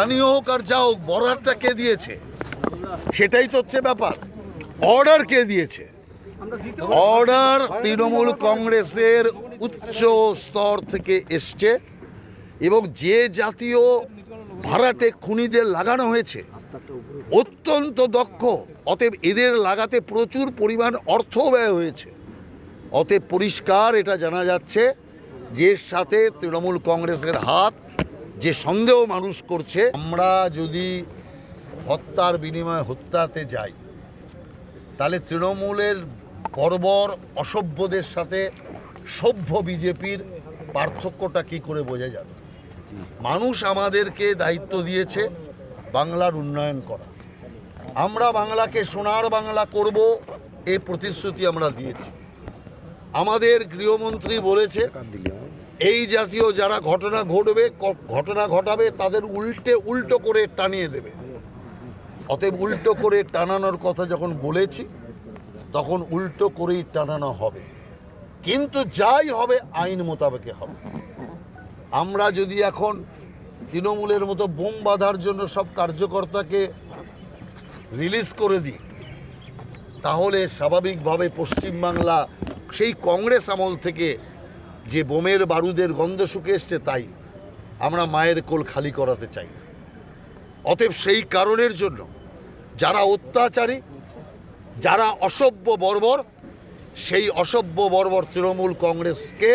স্থানীয় হোক আর যা হোক, বর্ডারটা কে দিয়েছে সেটাই তো হচ্ছে ব্যাপার। অর্ডার কে দিয়েছে? অর্ডার তৃণমূল কংগ্রেসের উচ্চ স্তর থেকে এসছে, এবং যে জাতীয় ভাড়াটে খুনিদের লাগানো হয়েছে অত্যন্ত দক্ষ, অতএব এদের লাগাতে প্রচুর পরিমাণ অর্থ ব্যয় হয়েছে। অতএব পরিষ্কার এটা জানা যাচ্ছে যে এর সাথে তৃণমূল কংগ্রেসের হাত, যে সন্দেহ মানুষ করছে। আমরা যদি হত্যার বিনিময়ে হত্যাতে যাই, তাহলে তৃণমূলের বর্বর অসভ্যদের সাথে সভ্য বিজেপির পার্থক্যটা কি করে বোঝা যাবে? মানুষ আমাদেরকে দায়িত্ব দিয়েছে বাংলার উন্নয়ন করা। আমরা বাংলাকে সোনার বাংলা করব, এই প্রতিশ্রুতি আমরা দিয়েছি। আমাদের গৃহমন্ত্রী বলেছে এই জাতীয় যারা ঘটনা ঘটাবে তাদের উল্টো করে টানিয়ে দেবে। অতএব উল্টো করে টানানোর কথা যখন বলেছি, তখন উল্টো করেই টানানো হবে, কিন্তু যাই হবে আইন মোতাবেকে হবে। আমরা যদি এখন তৃণমূলের মতো বোম বাঁধার জন্য সব কার্যকর্তাকে রিলিজ করে দিই, তাহলে স্বাভাবিকভাবে পশ্চিমবাংলা সেই কংগ্রেস আমল থেকে যে বোমের বারুদের গন্ধ শুকে এসছে, তাই আমরা মায়ের কোল খালি করাতে চাই। অতএব সেই কারণের জন্য যারা অত্যাচারী, যারা অসভ্য বর্বর, সেই অসভ্য বর্বর তৃণমূল কংগ্রেসকে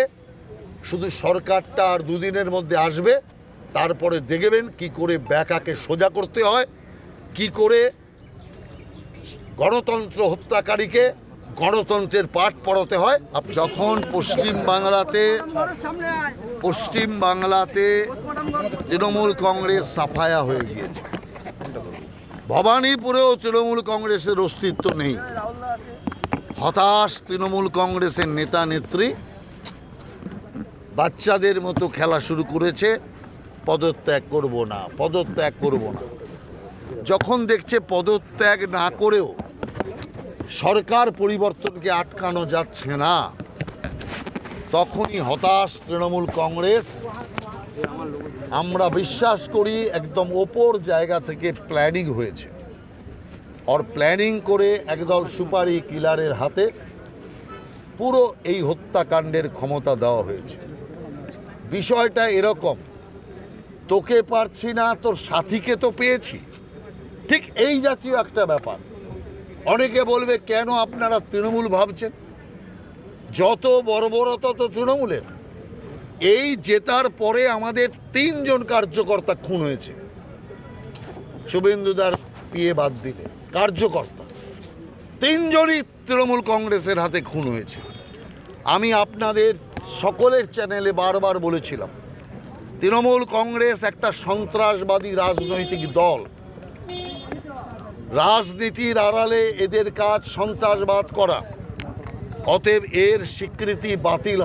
শুধু সরকারটা আর দুদিনের মধ্যে আসবে, তারপরে দেখবেন কি করে ব্যাকাকে সোজা করতে হয়, কি করে গণতন্ত্র হত্যাকারীকে গণতন্ত্রের পাঠ পড়াতে হয়। যখন পশ্চিমবাংলাতে তৃণমূল কংগ্রেস সাফায়া হয়ে গিয়েছে, ভবানীপুরেও তৃণমূল কংগ্রেসের অস্তিত্ব নেই। হতাশ তৃণমূল কংগ্রেসের নেতা নেত্রী বাচ্চাদের মতো খেলা শুরু করেছে, পদত্যাগ করব না, পদত্যাগ করব না। যখন দেখছে পদত্যাগ না করেও সরকার পরিবর্তনকে আটকানো যাচ্ছে না, তখনই হতাশ তৃণমূল কংগ্রেস। আমরা বিশ্বাস করি একদম ওপর জায়গা থেকে প্ল্যানিং হয়েছে, আর প্ল্যানিং করে একদল সুপারি কিলারের হাতে পুরো এই হত্যাকাণ্ডের ক্ষমতা দেওয়া হয়েছে। বিষয়টা এরকম, তোকে পারছি না, তোর সাথীকে তো পেয়েছি, ঠিক এই জাতীয় একটা ব্যাপার। অনেকে বলবে কেন আপনারা তৃণমূল ভাবছেন? যত বর্বরতা তো তৃণমূলের। এই জেতার পরে আমাদের 3 জন কার্যকর্তা খুন হয়েছে, শুভেন্দুদার পিয়ে বাদ দিলে কার্যকর্তা 3 জনই তৃণমূল কংগ্রেসের হাতে খুন হয়েছে। আমি আপনাদের সকলের চ্যানেলে বারবার বলেছিলাম, তৃণমূল কংগ্রেস একটা সন্ত্রাসবাদী রাজনৈতিক দল। রাজনীতির আড়ালে এদের কাজ সন্ত্রাসবাদ করা, অতএব এর স্বীকৃতি বাতিল